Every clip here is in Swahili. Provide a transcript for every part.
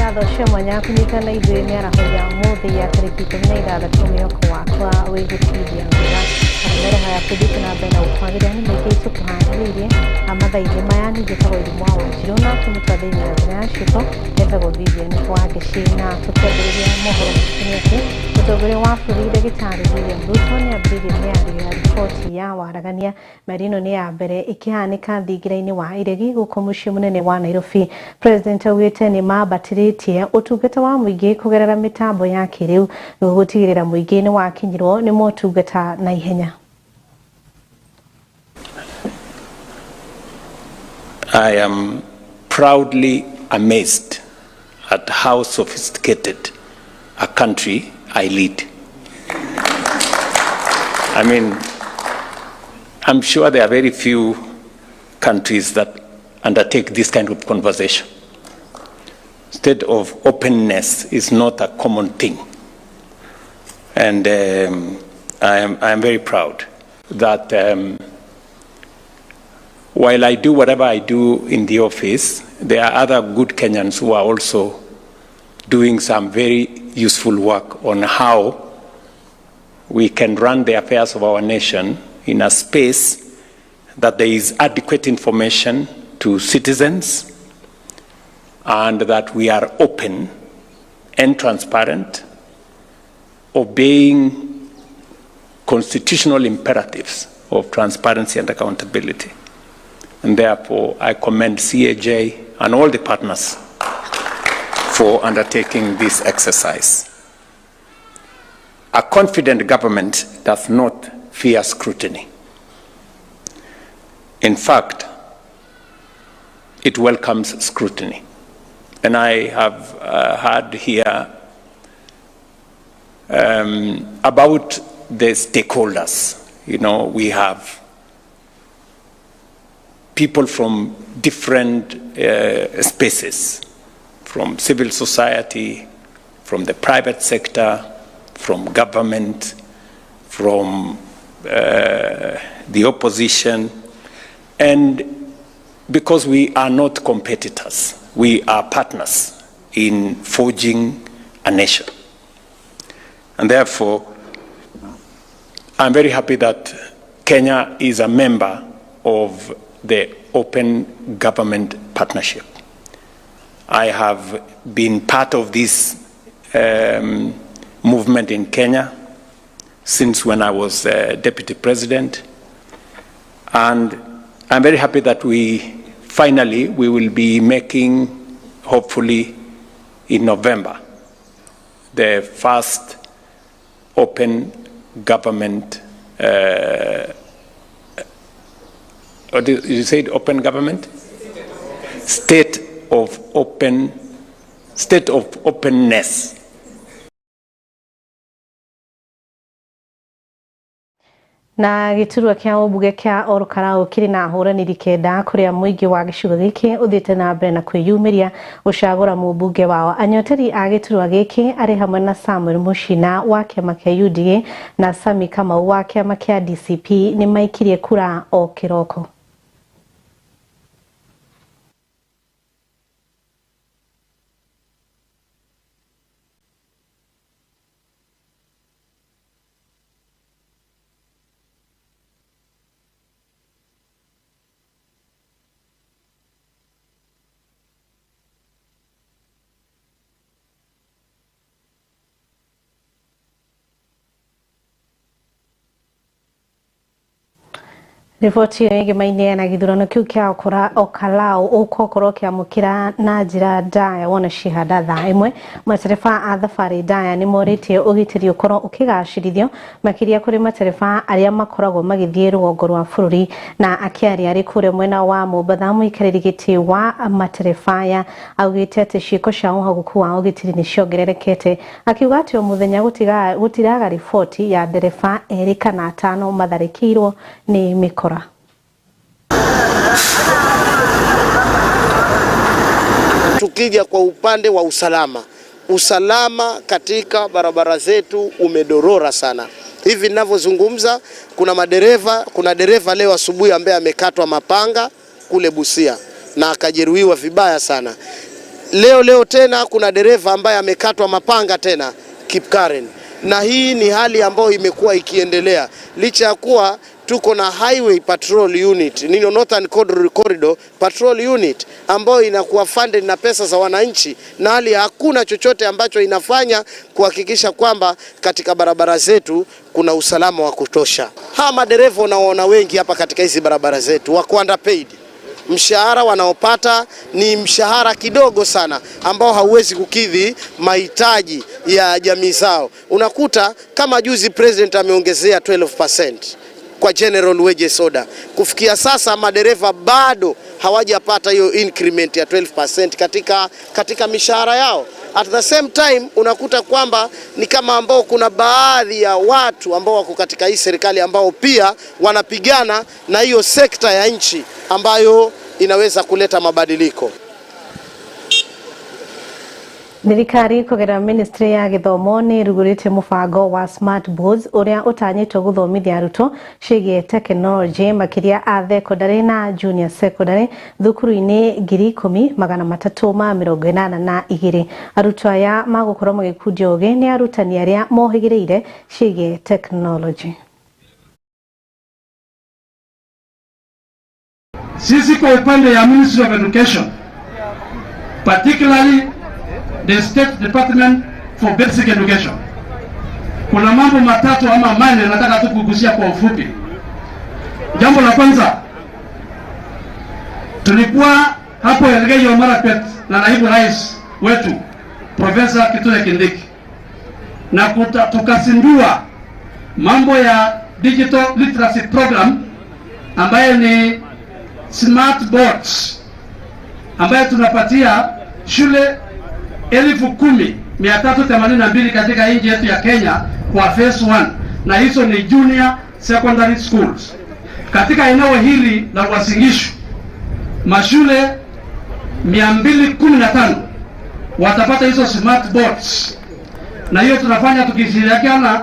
ngatho cia mwanya kunyitana ithuĩ mĩaraho ya mũthĩ ya tarĩki 16 mwaka wa wĩgũtithia wĩra mĩaraho ya kũthĩte na mbere na ũkwagĩrĩra nĩ maingĩ tũkũharĩrĩirie amathainĩ maya ningĩ tagwo irimũ wa Wanjirũ na kũnyita thĩinĩ wa njĩra ya ciĩko netagwo Vivian Wangeci na tũkĩambĩrĩria mohoro makinya atĩ mũtongoria wa bũrũri ndagĩtarĩ William Ruto nĩ ambĩrĩirie mĩario ya riboti ya waragania mĩario ĩno nĩ ya mbere ĩkĩhanĩka thingira-inĩ wa iregi gũkũ mũciĩ mũnene wa Nairobi. President augĩte nĩ mambatĩrĩtie ũtungata wa mũingĩ kũgerera mĩtambo ya kĩrĩu nĩguo gũtigĩrĩra mũingĩ nĩ wakinyĩrwo nĩ motungata na ihenya. I am proudly amazed at how sophisticated a country I lead. I mean, I'm sure there are very few countries that undertake this kind of conversation. State of openness is not a common thing. And I am very proud that while I do whatever I do in the office, there are other good Kenyans who are also doing some very useful work on how we can run the affairs of our nation in a space that there is adequate information to citizens and that we are open and transparent, obeying constitutional imperatives of transparency and accountability. And therefore, I commend CAJ and all the partners for undertaking this exercise. A confident government does not fear scrutiny. In fact, it welcomes scrutiny. And I have heard here about the stakeholders. You know, we have people from different spaces, from civil society, from the private sector, from government, from the opposition, and because we are not competitors, we are partners in forging a nation. And therefore, I'm very happy that Kenya is a member of the Open Government Partnership. I have been part of this movement in Kenya since when I was Deputy President. And I'm very happy that we will be making, hopefully in November, the first open government or you said open government? State of openness. Na gĩturwa kĩa ũmbunge kĩa Olkalau kĩrĩ na ahũranĩri kenda kũrĩa mũingĩ wa gĩcigo gĩkĩ ũthiĩte na mbere na kwĩyumĩria gũcagũra mũmbunge wao. Anyoteri a gĩturwa gĩkĩ arĩ hamwe na Samuel Muchina wa kĩama kĩa UDA na Sami Kamau wa kĩama kĩa DCP nĩ maikirie kura o kĩroko. Riboti ĩngĩ mainĩ na gĩthurano kĩu kĩa Olkalau ũkũkorwo kĩamũkĩra na njĩra ndaya wona cihanda thaa ĩmwe. Matereba a thabarĩ ndaya nĩ morĩtie ũgitĩri ũkorwo ũkĩgacĩrithio makĩria kũrĩ matereba arĩa makoragwo magĩthiĩ rũgongo rwa bũrũri. Na akĩaria arĩ kũrĩa mwena wa Mombatha mũikarĩri gĩtĩ wa matereba aya augĩte atĩ ciĩko cia ũhagũku wa ũgitĩri nĩ ciongererekete, akiuga atĩ o mũthenya gũtiraga riboti ya ndereba erĩ kana atano matharĩkĩirwo nĩ mĩkora. Tukija kwa upande wa usalama katika barabara zetu umedorora sana. Hivi ninavyozungumza kuna dereva leo asubuhi ambaye amekatwa mapanga kule Busia na akajeruhiwa vibaya sana. Leo tena kuna dereva ambaye amekatwa mapanga tena Kipkaren, na hii ni hali ambayo imekuwa ikiendelea licha ya kuwa tuko na Highway Patrol Unit, Northern Corridor Patrol Unit ambayo inakuwa funded na pesa za wananchi, na hali hakuna chochote ambacho inafanya kuhakikisha kwamba katika barabara zetu kuna usalama wa kutosha. Hawa madereva unaoona wengi hapa katika hizi barabara zetu wako underpaid. Mshahara wanaopata ni mshahara kidogo sana ambao hauwezi kukidhi mahitaji ya jamii zao. Unakuta kama juzi president ameongezea 12% kwa general wages order. Kufikia sasa madereva bado hawajapata hiyo increment ya 12% katika mishahara yao. At the same time unakuta kwamba ni kama ambao kuna baadhi ya watu ambao wako katika hii serikali ambao pia wanapigana na hiyo sekta ya nchi ambayo inaweza kuleta mabadiliko. Thirikari kugera ministry ya githomo ni rugurite mubango wa smart boards uria utanyitwo guthomithia arutwo cigie technology makiria a secondary na junior secondary thukuru-ini 10,382. Arutwo aya magukorwo magikundio ugi ni arutani aria mohigireire cigie technology. Sisi kwa upande ya Ministry of Education, particularly the State Department for Basic Education, kuna mambo matatu ama manne nataka tu kugusia kwa ufupi. Jambo la kwanza, tulikuwa hapo Elgeyo Marakwet na naibu rais wetu Professor Kithure Kindiki, na tukazindua mambo ya digital literacy program ambaye ni smart boards ambaye tunapatia shule 10,382 katika nchi yetu ya Kenya kwa phase 1, na hizo ni junior secondary schools. Katika eneo hili la Uasin Gishu mashule 215 watapata hizo smart boards, na hiyo tunafanya tukishirikiana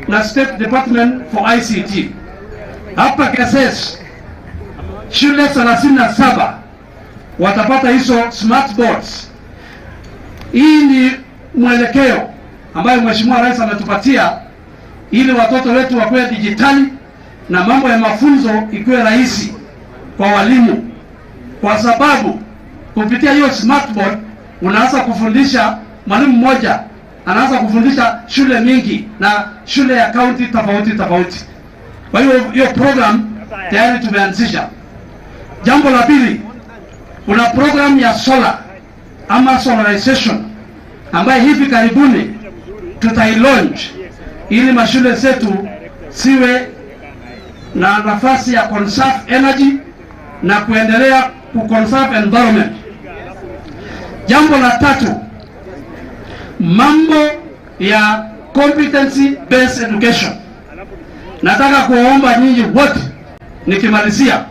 na State Department for ICT. Hapa Keses shule 37 watapata hizo smart boards. Hii ni mwelekeo ambayo Mheshimiwa Rais ametupatia ili watoto wetu wakuwe dijitali na mambo ya mafunzo ikuwe rahisi kwa walimu, kwa sababu kupitia hiyo smart board unaanza kufundisha, mwalimu mmoja anaanza kufundisha shule mingi na shule ya county tofauti. Kwa hiyo hiyo program tayari tumeanzisha. Jambo la pili, kuna program ya solar ama solarization ambaye hivi karibuni tutailaunch ili mashule zetu siwe na nafasi ya conserve energy na kuendelea kuconserve environment. Jambo la tatu, mambo ya competency based education. Nataka kuomba nyinyi wote nikimalizia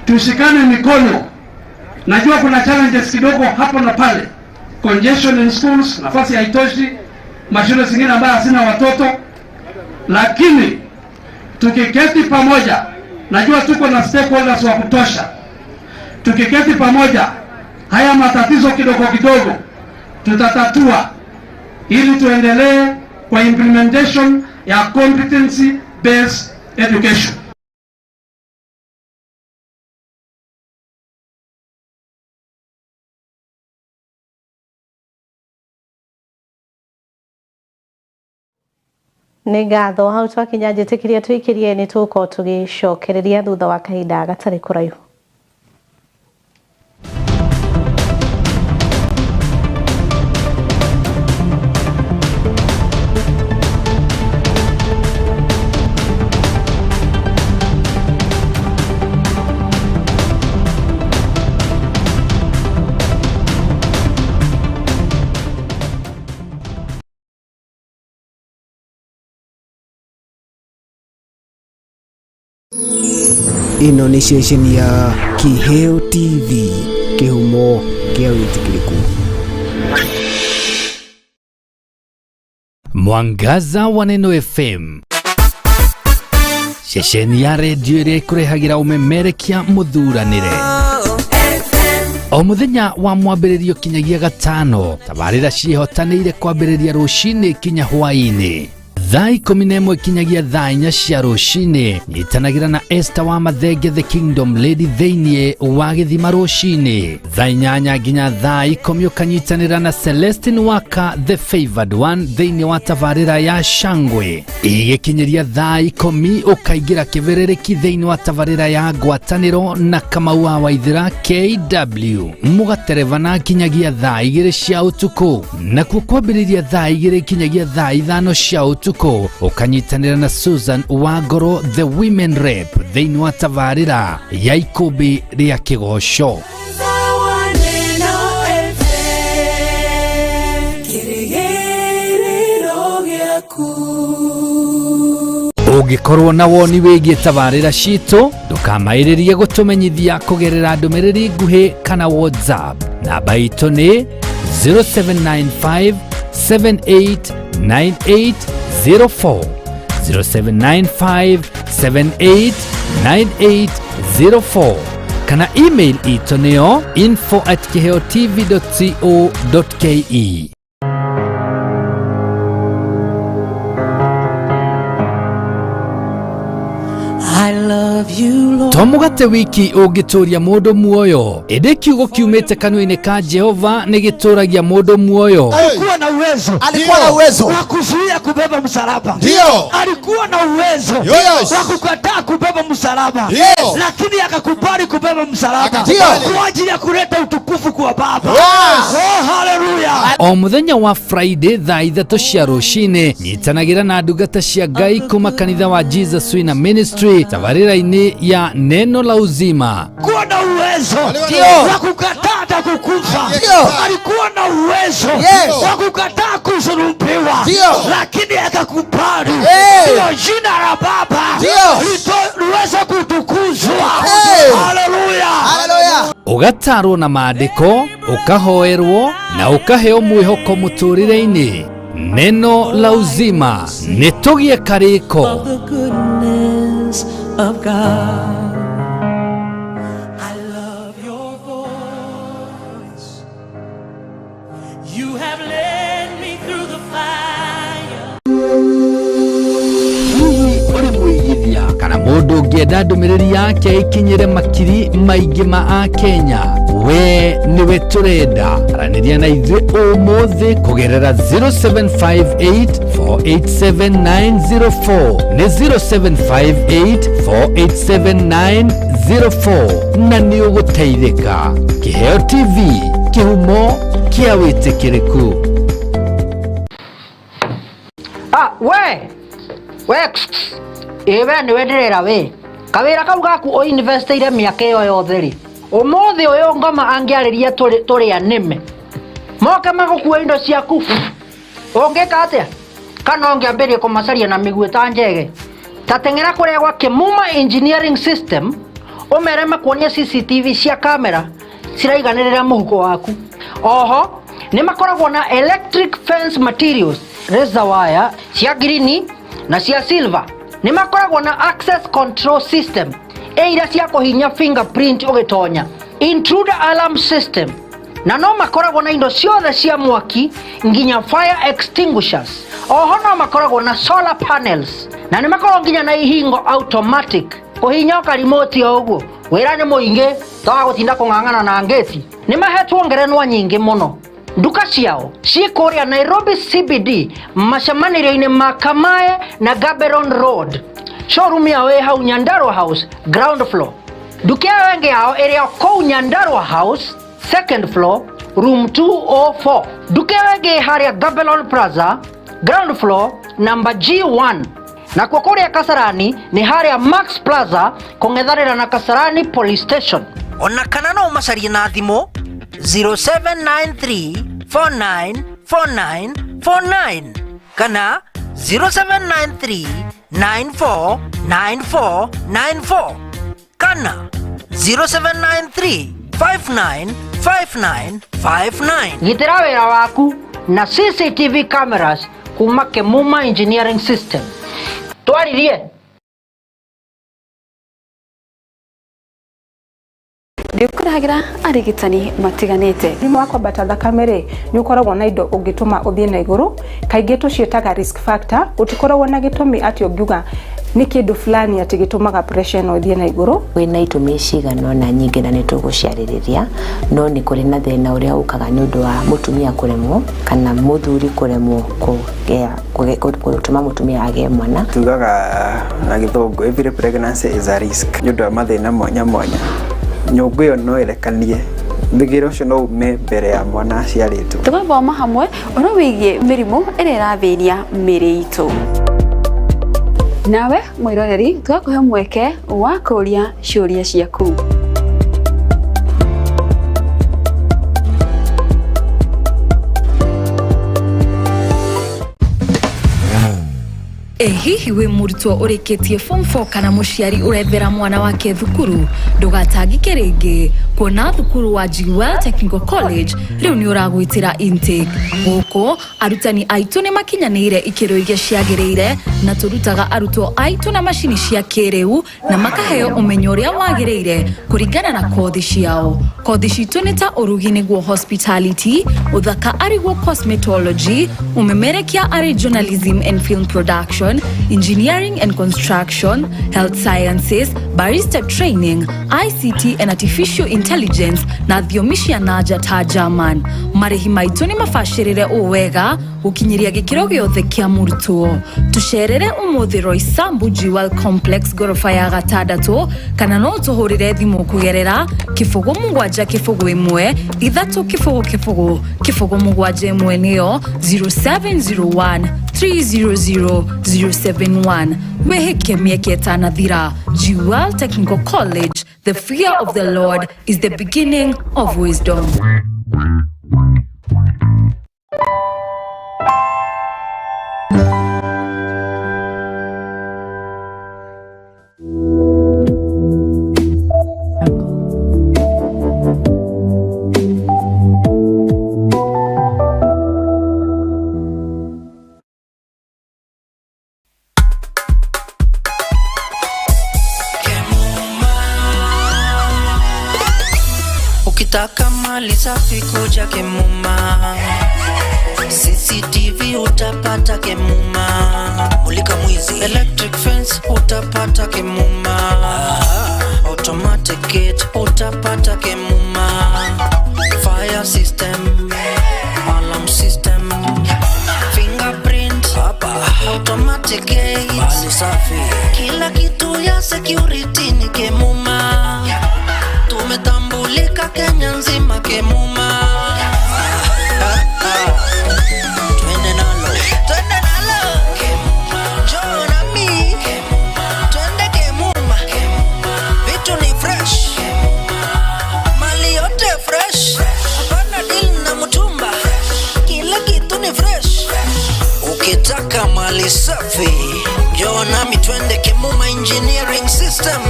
tushikane mikono. Najua kuna challenges kidogo hapo na pale, congestion in schools, nafasi haitoshi, mashule zingine ambayo hazina watoto, lakini tukiketi pamoja, najua tuko na stakeholders wa kutosha, tukiketi pamoja haya matatizo kidogo tutatatua ili tuendelee kwa implementation ya competency based education. Nĩ ngatho hau twakinya njĩtĩkĩria tũikirie nĩ tũgũkorwo tũgĩcokereria thutha wa kahinda gatarĩ kũraihu. Ino ni ceceni ya Kiheo TV, kihumo kia witikiriku. Mwangaza wa Neno FM, ceceni ya redio iria ikurehagira umemerekia muthuranire. O muthenya wa mwambĩrĩrio kinyagia gatano tabarĩra ciĩhotanĩire kwambĩrĩria rũcinĩ kinya hwaĩ-inĩ. Thaa 11 kinyagia thaa 4 cia rũcinĩ nyitanagĩra na Esther wa Mathenge the Kingdom Lady thĩinĩ wa Gĩthima rũcinĩ. Thaa 8 nginya thaa 10 ũkanyitanĩra na Celestine Waka the Favored One thĩinĩ wa tabarĩra ya Shangwe. Igĩkinyĩria thaa 10 ũkaingĩra kĩberereki thĩinĩ wa tabarĩra ya ngwatanĩro na Kamau wa Waithĩra KW. Mũgaterevana kinyagia thaa 2 cia ũtukũ. Nakuo kwambĩrĩria thaa 2 kinyagia thaa 5 cia ũtukũ ukanyitanĩra na Susan Wangoro the Women Rep thĩinĩ wa tabarĩra ya ikũmbĩ rĩa Kĩgoco. Ũngĩkorwo na woni wĩgiĩ tabarĩra citũ ndũkamaĩrĩrie gũtũmenyithia kũgerera ndũmĩrĩri nguhĩ kana WhatsApp. Namba itũ nĩ 0795 789804 0795 789804 kana email ito neo info@keheotv.co.ke. Tomugate wiki ũngĩtũria mũndũ muoyo ĩndĩ kiugo kiumĩte kanua-inĩ ka Jehova nĩ gĩtũragia mũndũ muoyo. Alikuwa na uwezo wa kuzuia kubeba msalaba. Ndio. Alikuwa na uwezo wa kukataa kubeba msalaba. Lakini akakubali kubeba msalaba kwa ajili ya kuleta utukufu kwa Baba. Oh, haleluya. O muthenya wa Friday thaa 3 cia rũcinĩ nyitanagĩra na ndungata cia Ngai kuma kanitha wa Jesus Winner Ministry tabarĩra-inĩ ya Neno la Uzima. Alikuwa na uwezo wa kukataa na kukufa. Alikuwa na uwezo wa kukataa kusulubiwa, lakini akakubali. Ndio jina la Baba liweze kutukuzwa. Haleluya. Ugatarwo na maandĩko, ukahoerwo na ukaheo mwĩhoko mũtũrĩre-inĩ. Neno la Uzima nĩ tũgie karĩko. Of God, I love your voice. You have led me through the fire. Uri mwĩgithia kana mũndũ ũngĩenda ndũmĩrĩri yake ikinyĩre makiri maingĩ ma Akenya, we niwe tũrenda. Aranĩria na ithuĩ ũmũthĩ kũgerera 0758487904 nĩ 0758487904 na nĩ ũgũteithĩka. Kĩheo TV, kĩhumo kĩa wĩtĩkĩrĩku. Ewe niwe ndirera we kawira kau gaku o investire miaka iyo yothe ri umuthi uyu ngoma angiariria turi anime moke magukua indo ciaku ungika atia kana ungiambirie kumacaria na miguu ta njege tatengera kuria gwa Kimuma Engineering System umere makuonia CCTV cia kamera ciraiganirira muhuko waku. Oho ni makoragwo na electric fence materials razor wire cia green na cia silver. Ni makoragwo na access control system eira cia kuhinya fingerprint ugitonya, intruder alarm system, na no makoragwo na indo ciothe cia mwaki nginya fire extinguishers. Oho no makoragwo na solar panels na ni makoragwo nginya na ihingo automatic kuhinya ka remote oguo wira ni muingi tawa gutinda kung'ang'ana na ngeti. Ni mahetwo ngerenwa nyingi muno. Nduka ciao cikuria Nairobi CBD macamanĩrio-inĩ ma Kamae na Gaborone Road. Showroom yao ĩ hau Nyandarua House ground floor. Nduka yao ĩngĩ yao ĩrĩ kũu Nyandarua House second floor room 204. Nduka yao ĩngĩ harĩa Gaborone Plaza ground floor number G1. Na kwa kũrĩa Kasarani nĩ harĩa Max Plaza kũng'ethanĩra na Kasarani Police Station. Ona kana no macarie na thimũ 0793494949 kana 0793949494 kana 0793595959. Gitira wira waku na CCTV cameras kuma Kimuma Engineering System. Twaririe ikuragira arigitani matiganite. Mũrimũ wa kwambata thakame rĩ nĩ ũkoragwo na indo ũngĩtũma ũthiĩ na igũrũ, kaingĩ tũciĩtaga risk factor. Gũtikoragwo na gĩtũmi atĩ ũngiuga nĩ kĩndũ fulani atĩ gĩtũmaga pressure no ũthiĩ na igũrũ. Wĩna itũmi cigana na nyingĩ na nĩ tũgũciarĩrĩria, no nĩ kũrĩ na thĩna ũrĩa ũkaga nĩ ũndũ wa mũtumia kũremwo kana mũthuri kũremwo gũtũma mũtumia agĩe mwana. Tugaga na gĩthũngũ, every pregnancy is a risk. Nĩ ũndũ wa mathĩna mwanya mwanya. Nyũngũ ĩyo no ĩrekanie thigĩro ũcio no ume mbere ya mwana aciarĩtwo. Tũgathoma hamwe ũhoro wĩgiĩ mĩrimũ ĩrĩa ĩrathĩnia mĩĩrĩ itũ. Nawe mwĩroreri tũgakũhe mweke wa kũũria ciũria ciaku. Hihi we mũrutwo ũrĩkĩtie form 4 kana mũciari ũrethera mwana wake thukuru, ndũgatangĩke rĩngĩ, kuona thukuru wa GWEL Technical College rĩu nĩ ũragwĩtĩra intake. Gũkũ arutani aitũ nĩ makinyanĩire ikĩro iria ciagĩrĩire, na tũrutaga arutwo aitũ na macini cia kĩrĩu na makaheo ũmenyo ũrĩa wagĩrĩire kũringana na kothi ciao. Kothi citũ nĩ ta ũrugi nĩguo hospitality, ũthaka arĩguo cosmetology, ũmemerekia arĩ journalism and film production, engineering and construction, health sciences, barista training, ICT and artificial intelligence na thiomi cia nanja ta German. Marĩhi maitũ nĩ mabacĩrĩre wega gũkinyĩria gĩkĩro gĩothe kĩa mũrutwo. Tũcerere ũmũthĩ Roysambu GWEL Complex gorofa ya gatandatũ, kana no tũhũrĩre thimũ kũgerera 0771 300 nĩyo 0701 300 071. Weheke mieke ĩtanathira. GWEL Technical College, the fear of the Lord is the beginning of wisdom. Ukitaka mali safi kuja Kemuma, CCTV utapata Kemuma, mulika mwizi electric fence utapata Kemuma, automatic gate utapata Kemuma, fire system, alarm system, fingerprint hapa, automatic gate, mali safi, kila kitu ya security ni Kemuma. Tumetambulika Kenya nzima Kemuma. Twende nalo Kemuma, njoo na mi twende Kemuma. Vitu ni fresh, mali yote fresh, hapana deal na mtumba, kila kitu ni fresh. Ukitaka mali safi njoo na mi twende Kemuma Engineering System.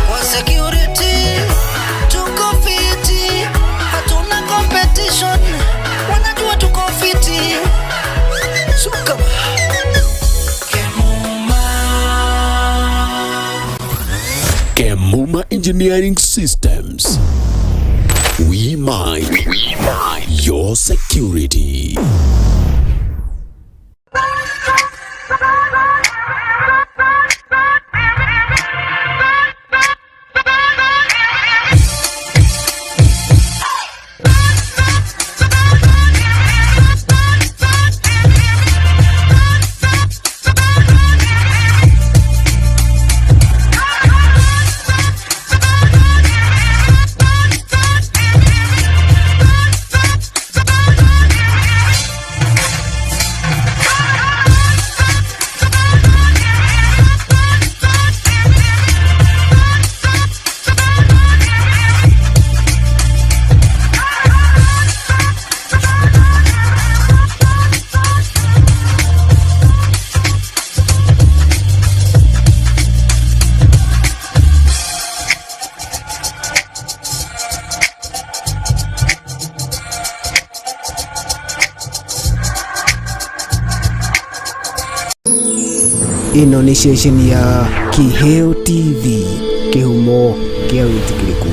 Kwa security tuko fiti, hatuna competition, wanajua tuko fiti. Suka Kemuma Engineering Systems. We mind your security. Ino ni ceceni ya Kiheo TV, kihumo kia wĩtĩkĩrĩku.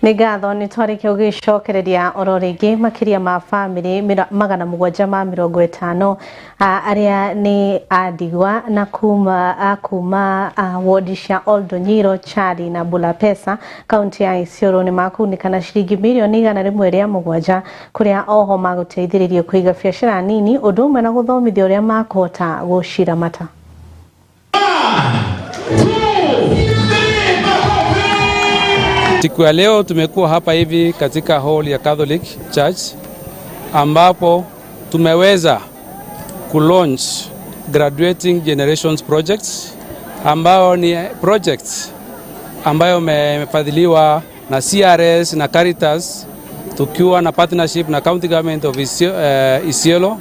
Nigatho ni twarikio gicokereria ororingi makiria ma family 750 aria ni adigwa na kuma ward cia Oldonyiro, Chari na Bulapesa kaunti ya Isiolo ni makunikana shilingi milioni 107 kuria oho maguteithiririo kuiga biashara nini undu umwe na guthomithia uria makuhota gucira mata. Siku ya leo tumekuwa hapa hivi katika hall ya Catholic Church ambapo tumeweza kulaunch Graduating Generations Projects ambao ni projects ambayo imefadhiliwa na CRS na Caritas tukiwa na partnership na County Government of Isiolo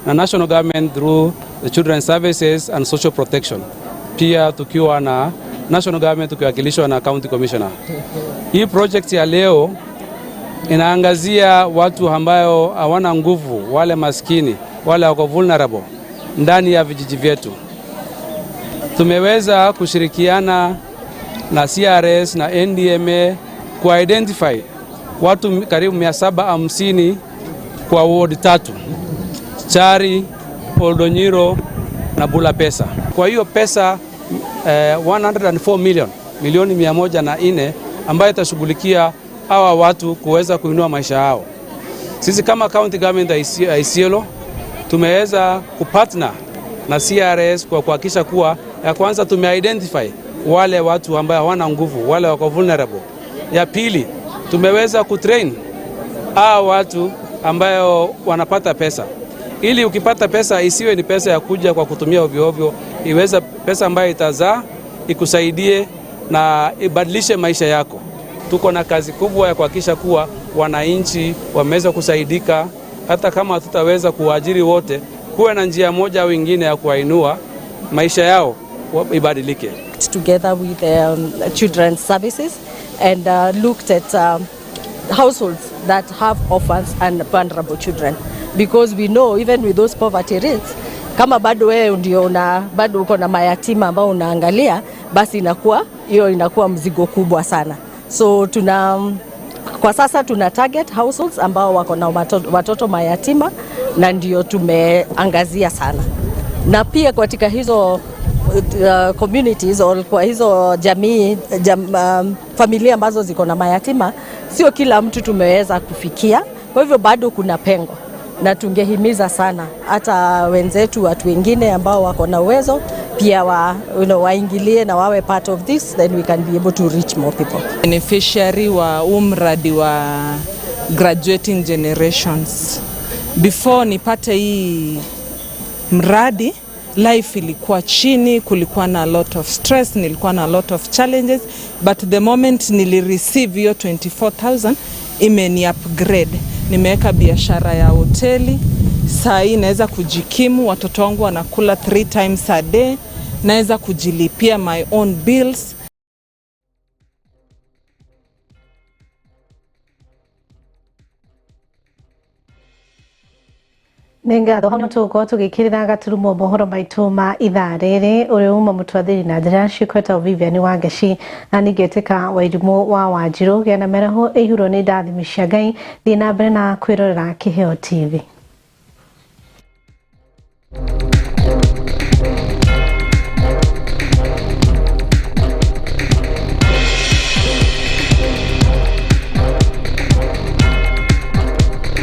na National Government through the Children's Services and Social Protection. Pia tukiwa na National Government tukiwakilishwa na County Commissioner. Hii project ya leo inaangazia watu ambao hawana nguvu, wale maskini, wale wako vulnerable ndani ya vijiji vyetu. Tumeweza kushirikiana na CRS na NDMA ku-identify watu karibu 750 kwa ward 3. Chari, Oldonyiro na Bulapesa. Kwa hiyo pesa 104 milioni 104 ambayo itashughulikia hawa watu kuweza kuinua maisha yao. Sisi kama County Government ya Isiolo tumeweza kupartner na CRS kwa kuhakikisha kuwa ya kwanza tumeidentify wale watu ambao hawana nguvu, wale wako vulnerable. Ya pili tumeweza kutrain hawa watu ambao wanapata pesa. Ili ukipata pesa isiwe ni pesa ya kuja kwa kutumia ovyo ovyo, iweza pesa ambayo itazaa ikusaidie na ibadilishe maisha yako. Tuko na kazi kubwa ya kuhakikisha kuwa wananchi wameweza kusaidika, hata kama hatutaweza kuajiri wote, kuwe na njia moja au nyingine ya kuinua maisha yao ibadilike. Together with Children's Services and looked at households that have orphans and vulnerable children, because we know even with those poverty rates, kama bado wewe ndio bado uko na mayatima ambao unaangalia, basi inakuwa mzigo kubwa sana. So kwa sasa tuna target households ambao wako na watoto mayatima, na ndio tumeangazia sana. Na pia katika hizo communities or kwa hizo familia ambazo ziko na mayatima, sio kila mtu tumeweza kufikia. Kwa hivyo bado kuna pengo, na tungehimiza sana hata wenzetu, watu wengine ambao wako na uwezo pia waingilie na wawe part of this, then we can be able to reach more people. Beneficiary wa umradi wa Graduating Generations. Before nipate hii mradi, life ilikuwa chini, kulikuwa na a lot of stress, nilikuwa na a lot of challenges, but the moment nilireceive hiyo 24,000 imeni upgrade. Nimeweka biashara ya hoteli, saa hii naweza kujikimu, watoto wangu wanakula 3 times a day, naweza kujilipia my own bills. Nengatho hamwe tugukorwo tugikirira gaturumo mohoro maitu ma ithaa riri uri uma mutwathiri na njira cikweta Vivian Wangeci na ningetika Wairimu wa Wanjiru gena meraho ihuro ni ndathimi cia Ngai thina mbere na kwirorera Kiheo TV.